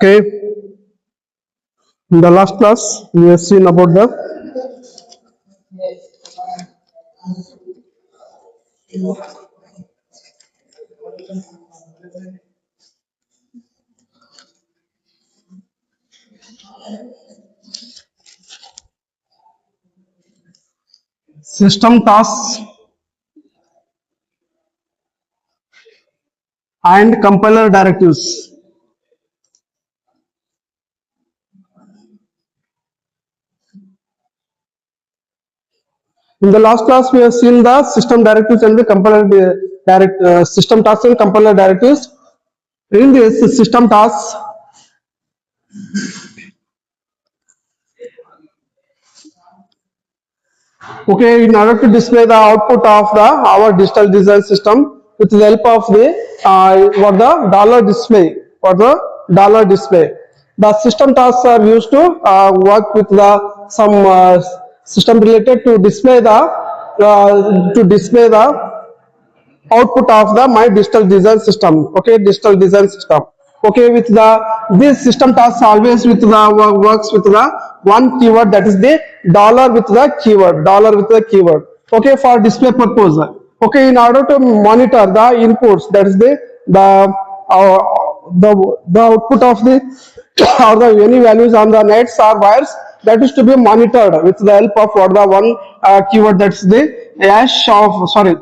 Okay, in the last class we have seen about the system tasks and compiler directives. In the last class, we have seen the system directives and the compiler system tasks and compiler directives. In this system tasks, okay, in order to display the output of the our digital design system with the help of the what the dollar display for the dollar display. The system tasks are used to work with the some system related to display the output of the my digital design system. Okay, digital design system. Okay, with the this system task always with the works with the one keyword, that is the dollar with the keyword. Okay, for display purpose. Okay, in order to monitor the inputs, that is the uh, the output of the or the any values on the nets or wires, that is to be monitored with the help of what the one keyword, that's the hash of sorry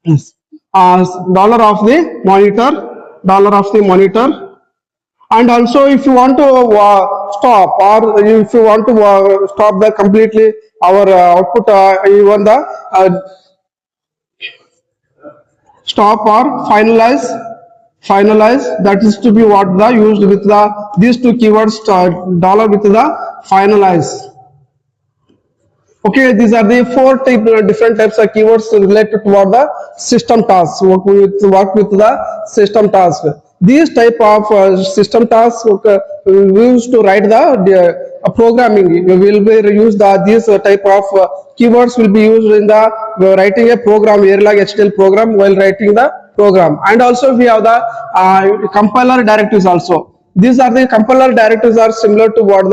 yes. Dollar of the monitor. And also if you want to stop, or if you want to stop the completely our output, even the stop or finalize, that is to be what the used with the these two keywords, dollar with the finalize. Okay, these are the different types of keywords related to what the system tasks. Work with the system task. These type of system tasks we used to write the programming. We will be use these type of keywords will be used in the writing a program, Erlang HTML program, while writing the program. And also we have the compiler directives also. These are the compiler directives are similar to our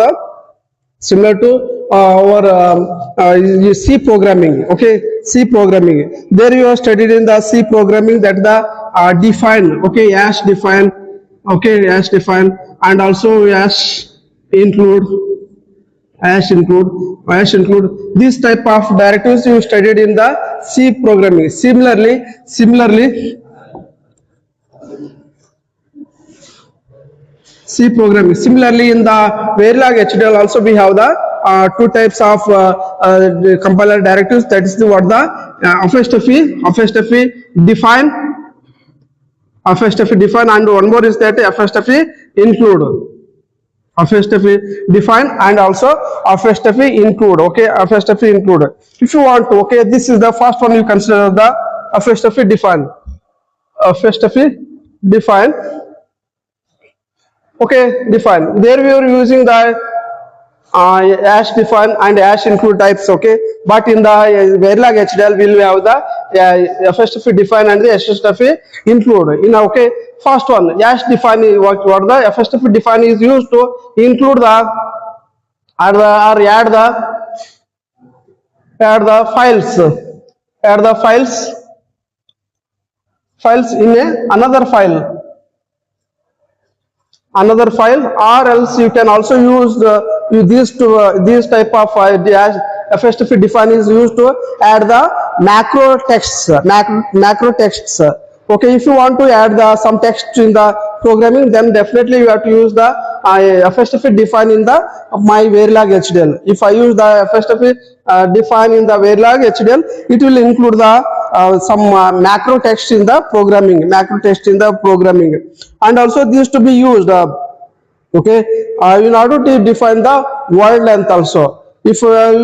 C programming. Okay, C programming. There you have studied in the C programming that the define. Okay, hash define. Okay, hash define, and also include hash include. This type of directives you studied in the C programming. Similarly. C programming. Similarly, in the Verilog HDL also we have the two types of compiler directives. That is the what the FSTP define, and one more is that FSTP include. FSTP define and also FSTP include. Okay, FSTP include. If you want to, okay, this is the first one you consider the FSTP define. FSTP define. Okay, define. There we are using the hash define and hash include types. Okay, but in the Verilog HDL we will have the FSTP define and the FSTP include. In okay, first one hash define is what the FSTP define is used to include the or add the files in another file, or else you can also use these type of FSTP define is used to add the macro texts. Okay, if you want to add some text in the programming, then definitely you have to use the FSTP define in the my Verilog HDL. If I use the FSTP define in the Verilog HDL, it will include the some macro text in the programming, and also these to be used. Okay, in order to define the word length also. If as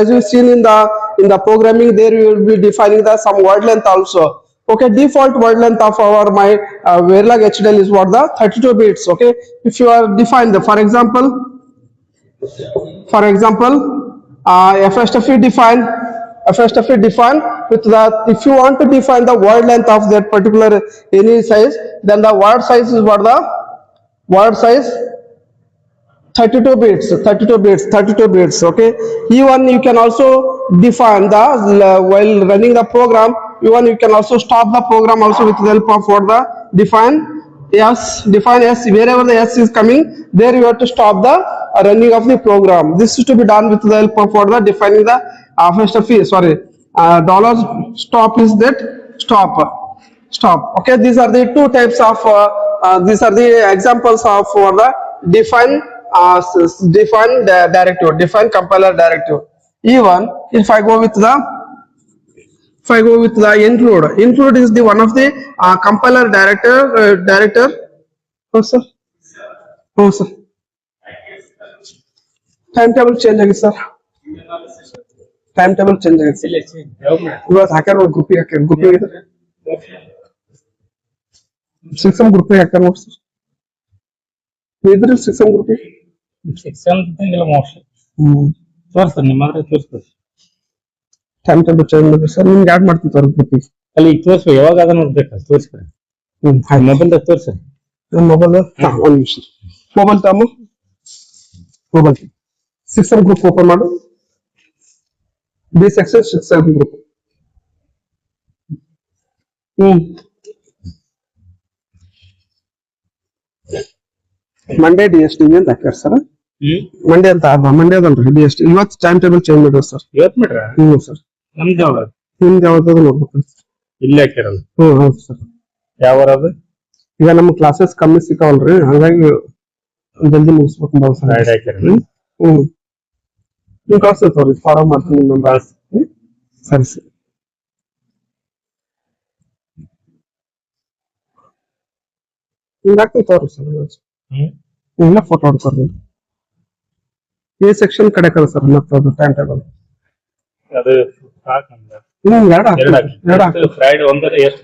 you seen in the programming, there you will be defining the some word length also. Okay, default word length of our my Verilog HDL is what the 32 bits. Okay, if you are defined for example FSTP define with that. If you want to define the word length of that particular any size, then the word size is what the word size 32 bits, okay. Even you can also define the while running the program, even you can also stop the program also with the help of what the define s, wherever the s is coming, there you have to stop the running of the program. This is to be done with the help of what the defining the first of sorry dollar stop is that stop, okay. These are the two types of these are the examples of for the define define compiler directive. Even if I go with the include is the one of the compiler director. Oh sir, oh sir, timetable change again sir, timetable change again sir. ಇವತ್ತು ಹಾಕ್ಯಾರ ಗ್ರೂಪಿಗೆ ಸಿಕ್ಸಮ್ ಗ್ರೂಪಿಗೆ ಹಾಕ್ಯಾರ ನೋಡಿ sir, ಇದ್ರಿ ಸಿಕ್ಸಮ್ ಗ್ರೂಪಿಗೆ ತೋರಿಸ್ತಾರೆ ನಿಮ್ಮ ಹತ್ರ ತೋರಿಸ್ತಾರೆ time change ಮಾಡಿ ಸರ್, ನಿಮ್ಗೆ ಆಡ್ ಮಾಡ್ತೀನಿ ಸರ್ ಗ್ರೂಪಿಗೆ. ಅಲ್ಲಿ ಈಗ ತೋರಿಸ್ಬೇಕು ಯಾವಾಗ ಅದನ್ನ ನೋಡ್ಬೇಕು ತೋರಿಸ್ತಾರೆ ಮೊಬೈಲ್ದಾಗ ತೋರಿಸಿ. ಮೊಬೈಲ್ ಒಂದು ನಿಮಿಷ, ಮೊಬೈಲ್ ತಾಮು ಮೊಬೈಲ್ ಸಿಕ್ಸಮ್ ಗ್ರೂಪ್ ಓಪನ್ ಮಾಡು, ಬಿ ಸೆಕ್ಷನ್ ಸಿಕ್ಸಮ್ ಗ್ರೂಪ್. ಮಂಡೇ DSDV ಅಂತ ಹಾಕ್ಯಾರ ಸರ್, ಮಂಡೇ ಅಂತ ಮಂಡೇ ಅದಲ್ರಿ DSDV. ಇವತ್ತು ಟೈಮ್ ಟೇಬಲ್ ಚೇಂಜ್ ಮಾಡಿದ್ರು ಸರ್. ಇವತ್ತು ಮಾಡ್ರ? ಸರ್ ನಮ್ದು ಯಾವಾಗ? ನಿಮ್ದು ಯಾವ್ದು ನೋಡ್ಬೇಕು ಇಲ್ಲೇ ಹಾಕ್ಯಾರಲ್ಲ. ಹೌದು ಸರ್. ಯಾವ ಅದು? ಈಗ ನಮ್ಮ ಕ್ಲಾಸಸ್ ಕಮ್ಮಿ ಸಿಕ್ಕಾವಲ್ರಿ, ಹಾಗಾಗಿ ಜಲ್ದಿ ಮುಗಿಸ್ಬೇಕು ಸರ್. ನೀವು ಕಳ್ಸ್ತವ್ರಿ ಫಾಲೋ ಮಾಡ್ತೀನಿ ನಿಮ್ಮ ಸರಿ ಸರಿ. ಹಿಂಗಾಗ್ತದೆ ತೋರಿ ಸರ್, ಇಲ್ಲ ಫೋಟೋ ಹೊಡ್ಕೊರಿ. ಎ ಸೆಕ್ಷನ್ ಕಡೆ ಕದ ಸರ್ ಮತ್ತೆ ಅದು ಟೈಮ್ ಟೇಬಲ್ ಅದು ಫ್ರೈಡೆ ಒಂದರ ಎಷ್ಟು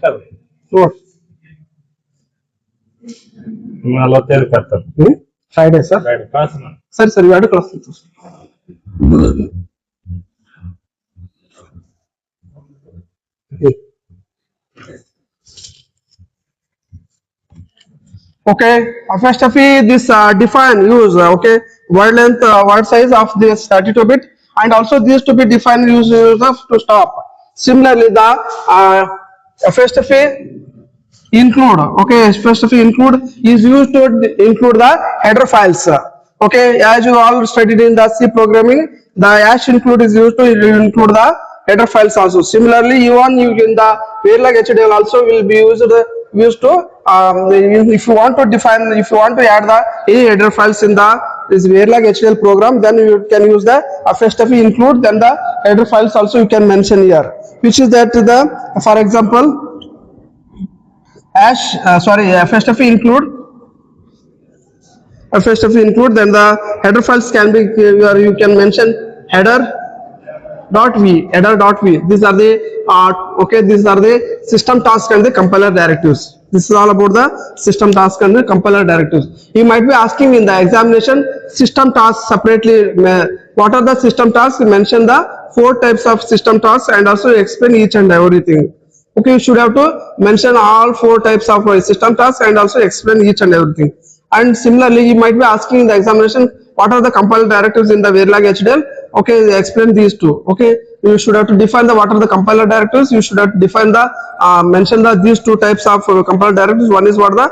ಫ್ರೈಡೆ ಸರ್. ಸರಿ ಸರಿ, ಎರಡು ಕಳಿಸ್ತೀನಿ. Okay, first of all, this define use okay word length word size of this 32 bit, and also these to be defined use of to stop. Similarly, the first of all include, okay, first of all include is used to include the header files. Okay, as you all studied in the C programming, the hash include is used to include the header files also. Similarly, even you in the Verilog HDL also will be used to if you want to define, if you want to add the any header files in the this Verilog HDL program, then you can use the first of all include, then the header files also you can mention here, which is that the for example hash first of all include, then the header files can be where you can mention header.v. These are the okay, these are the system task and the compiler directives. This is all about the system task and the compiler directives. You might be asking in the examination system tasks separately. What are the system tasks? Mention the 4 types of system tasks and also explain each and everything. Okay, you should have to mention all 4 types of system tasks and also explain each and everything. And similarly, you might be asking in the examination what are the compiler directives in the Verilog HDL. Okay, explain these two. Okay, you should have to define the what are the compiler directives. You should have to define the mention the these 2 types of compiler directives. One is what the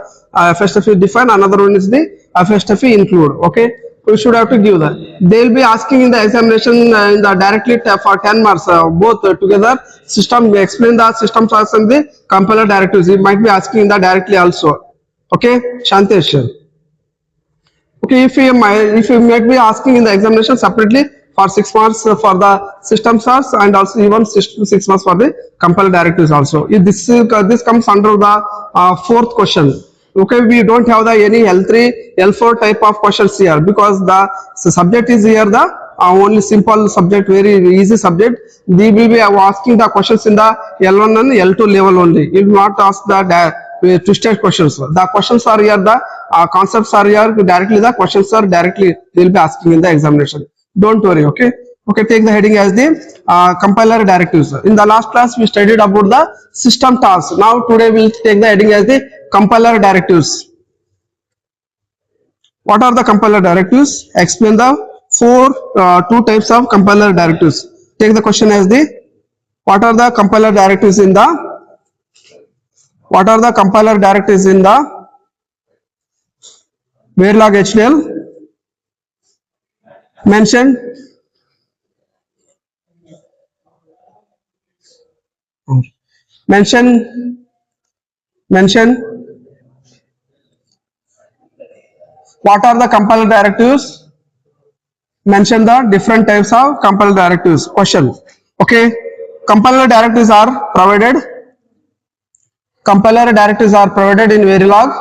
FSTF define, another one is the FSTF include. Okay, you should have to give that. They will be asking in the examination in the directly for 10 marks both together. System explain the system tasks and the compiler directives. You might be asking in the directly also. Okay, Shantesh. Okay, if you might be asking in the examination separately for 6 marks for the system tasks and also even 6 marks for the compiler directives also. If this comes under the 4th question. Okay, we don't have the any L3, L4 type of questions here because the subject is here the only simple subject, very easy subject. They will be asking the questions in the L1 and L2 level only. It will not ask the twisted questions. The questions are here, the concepts are here directly, the questions are directly they will be asking in the examination. Don't worry. Okay, okay, take the heading as the compiler directives. In the last class we studied about the system tasks. Now today we'll take the heading as the compiler directives. What are the compiler directives? Explain the two types of compiler directives. Take the question as the what are the compiler directives in the Verilog HDL mentioned. Mention what are the compiler directives? Mention the different types of compiler directives. Question. Okay. Compiler directives are provided. Compiler directives are provided in Verilog.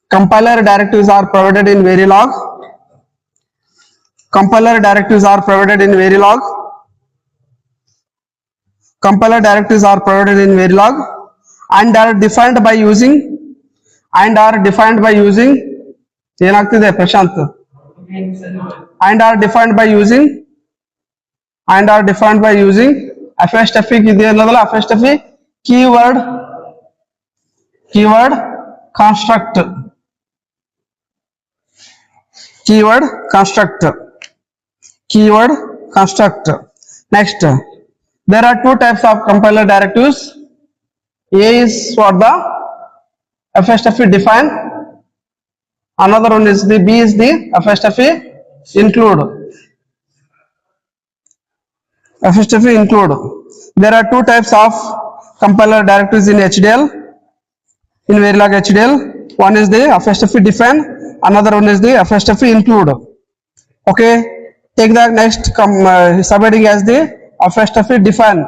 Compiler directives are provided in Verilog. Compiler directives are provided in Verilog. Compiler directives are provided in Verilog and are defined by using ಏನಾಗ್ತಿದೆ Prashant and are defined by using apostrophe ಇದೆಯಲ್ಲದಲ್ಲ apostrophe keyword construct next there are two types of compiler directives. A is for the apostrophe define, another one is the B is the apostrophe include. There are two types of compiler directives in HDL, in Verilog HDL. One is the apostrophe define, another one is the apostrophe include. Okay, take the next subheading as the apostrophe define.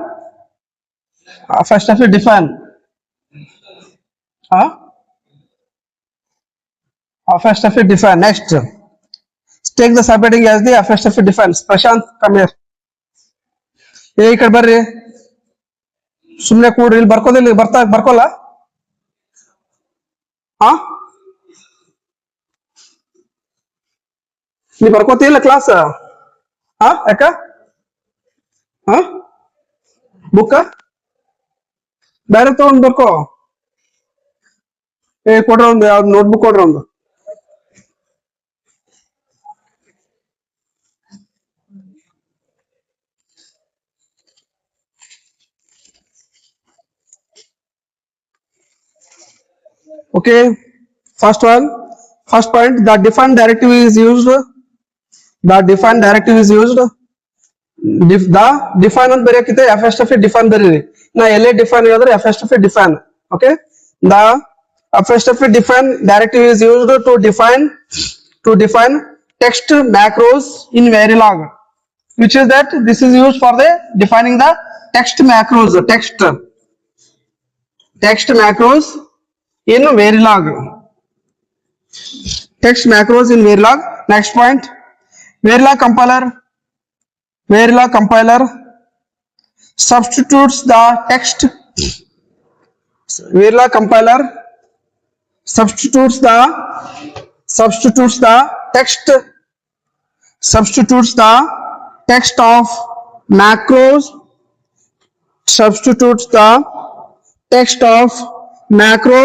Apostrophe define. Next, take the subheading as the apostrophe define. Prashant, come here. ಈ ಕಡೆ ಬರ್ರಿ, ಸುಮ್ನೆ ಕೂಡ್ರಿ, ಇಲ್ಲಿ ಬರ್ಕೋದಿಲ್ಲ, ಬರ್ಕೋಲ್ಲ. ನೀ ಬರ್ಕೋತಿಲ್ಲ class? ಯಾಕ ಬುಕ್ಕ ಬೇರೆ ತಗೊಂಡ್ ಬರ್ಕೋ. ಕೊಡ್ರಿ ಒಂದು ಯಾವ್ದು ನೋಟ್ಬುಕ್ ಕೊಡ್ರಿ ಒಂದು. Okay, first point, the define directive is used. The define ಅಂತ ಬರೆಯಕಿದೆ apostrophe define ಬರೀರಿ. ನಾ ಎಲ್ಲೇ define ಹೇಳಿದ್ರೆ apostrophe define. Okay, the apostrophe define directive is used to define text macros in Verilog, which is that this is used for the defining the text macros in Verilog. Next point, Verilog compiler substitutes the text. Verilog compiler substitutes the text of macros. Substitutes the text of macro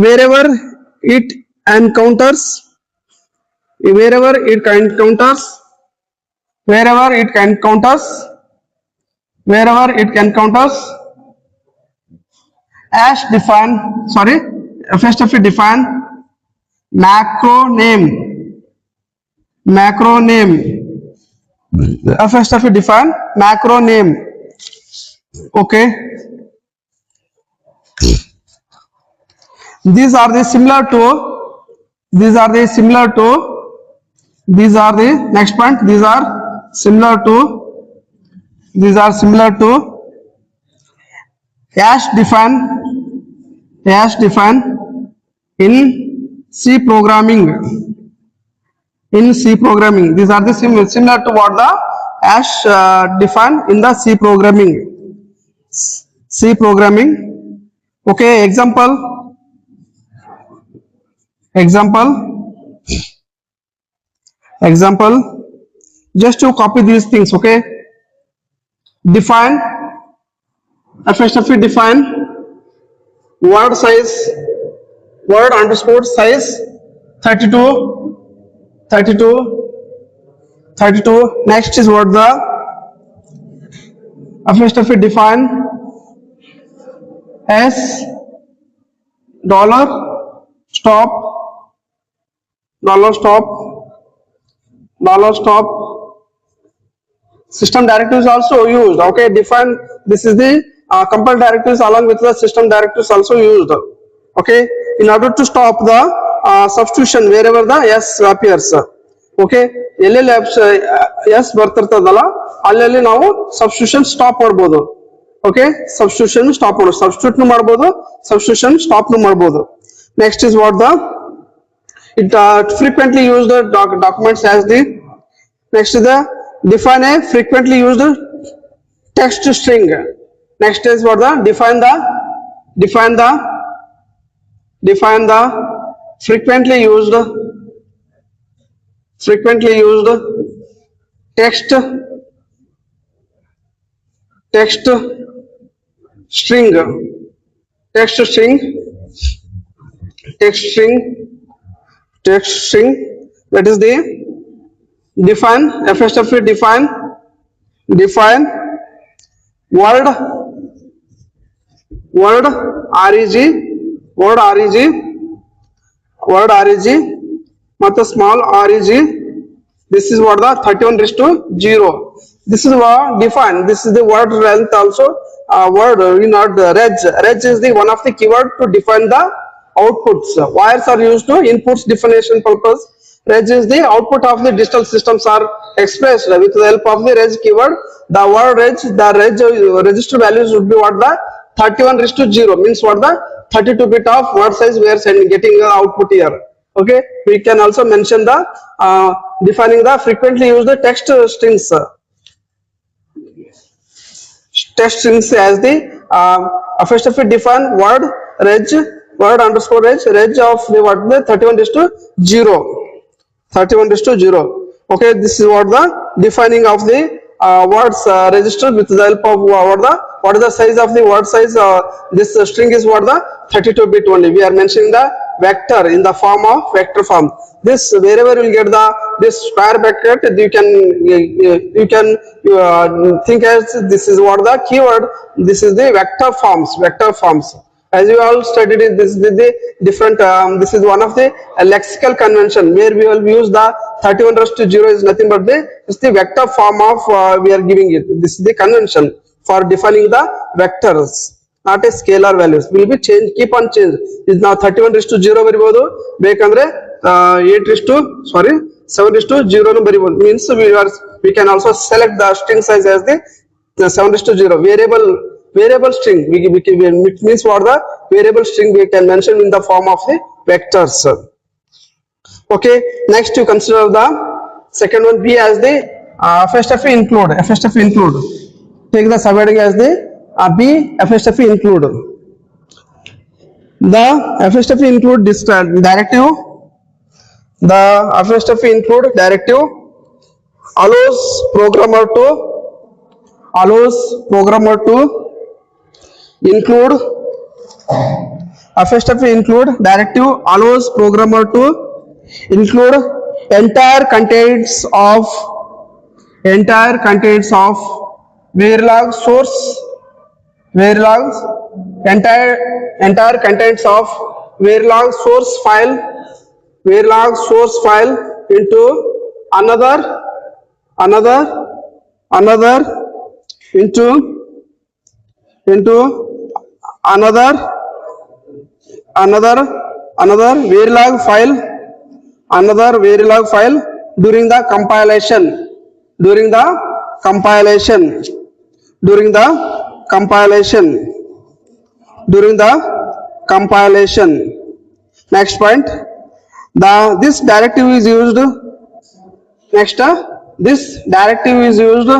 wherever it encounters apostrophe define macro name. Apostrophe define macro name. Okay, these are the similar to next point, these are similar to hash define in C programming. These are the similar to what the hash define in the C programming. Okay, example, just to copy these things. Okay, define apostrophe define word size word underscore size 32, 32, 32. Next is what the apostrophe define as dollar stop, dollar stop, dollar stop. System directives also used. Okay, define. This is the compile directives along with the system directives also used. Okay, in order to stop the substitution wherever the s appears. Okay, ಎಲ್ಲೆಲ್ಲಿ s ಬರ್ತಿರ್ತದಲ್ಲ ಅಲ್ಲೆಲ್ಲಿ ನಾವು substitution stop ಮಾಡಬಹುದು. Okay, substitution stop ಮಾಡೋದು, substitute ಮಾಡಬಹುದು, substitution stop ಮಾಡಬಹುದು. Next is what the it frequently used documents as the next is the define a frequently used text string. Next is what the define the frequently used text string text string that is the define apostrophe define word reg ಮತ್ತು small reg. This is what the 31:0. This is what define. This is the word length also. Word not the reg is the one of the keyword to define the outputs. Wires are used to inputs definition purpose. Reg is the output of the digital systems are expressed with the help of the reg keyword. The word reg, the register values would be what the 31:0 means what the 32-bit of word size we are getting the output here. Okay, we can also mention the defining the frequently used text strings. Text strings as the apostrophe define word reg, word underscore reg of the what the 31:0. 31:0. Okay, this is what the defining of the words registered with the help of what is the size of the word size. This string is what the 32-bit only. We are mentioning the vector in the form of vector form. This wherever you will get the this square bracket, you can think as this is what the keyword. This is the vector forms. As you all studied it, this is the different. This is one of the lexical convention where we will use the 31:0 is nothing but it's the vector form of we are giving it. This is the convention for defining the vectors, not a scalar values. Will be change, keep on change. Is now 31:0 ಬರಿಬಹುದು, ಬೇಕಂದ್ರೆ 7:0 ಬರಿಬಹುದು. Means we can also select the string size as the 7:0 variable string. It means what the variable string we can mention in the form of the vectors. Okay, next you consider the second one B as the apostrophe include. Take the subheading as the B apostrophe include. The apostrophe include this directive. The apostrophe include directive allows programmer to include apostrophe include directive allows programmer to include entire contents of verilog source entire contents of verilog source file into another into another verilog file during the compilation. Next point, this directive is used. Next, this directive is used.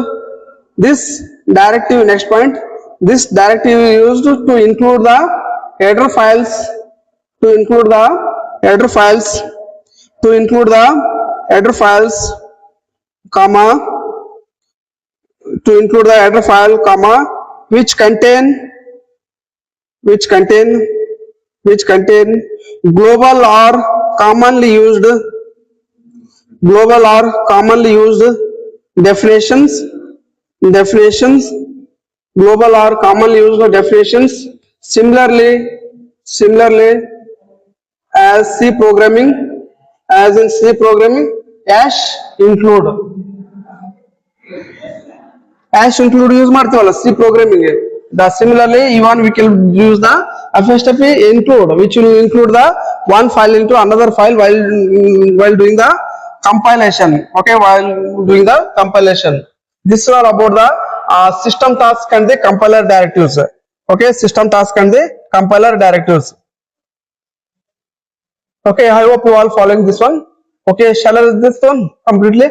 Next point, this directive is used to include the header files. Comma, which contain global or commonly used definitions definitions global or commonly used definitions. Similarly as C programming, as in C programming, ash include use ಮಾಡ್ತೀವಲ್ಲ C programming ಗೆ. The similarly even we can use the apostrophe include, which will include the one file into another file while doing the compilation. Okay, while doing the compilation. This is all about the system task and the compiler directives. Okay, system task and the compiler directives. Okay, I hope you all following this one. Okay, shall I read this one completely?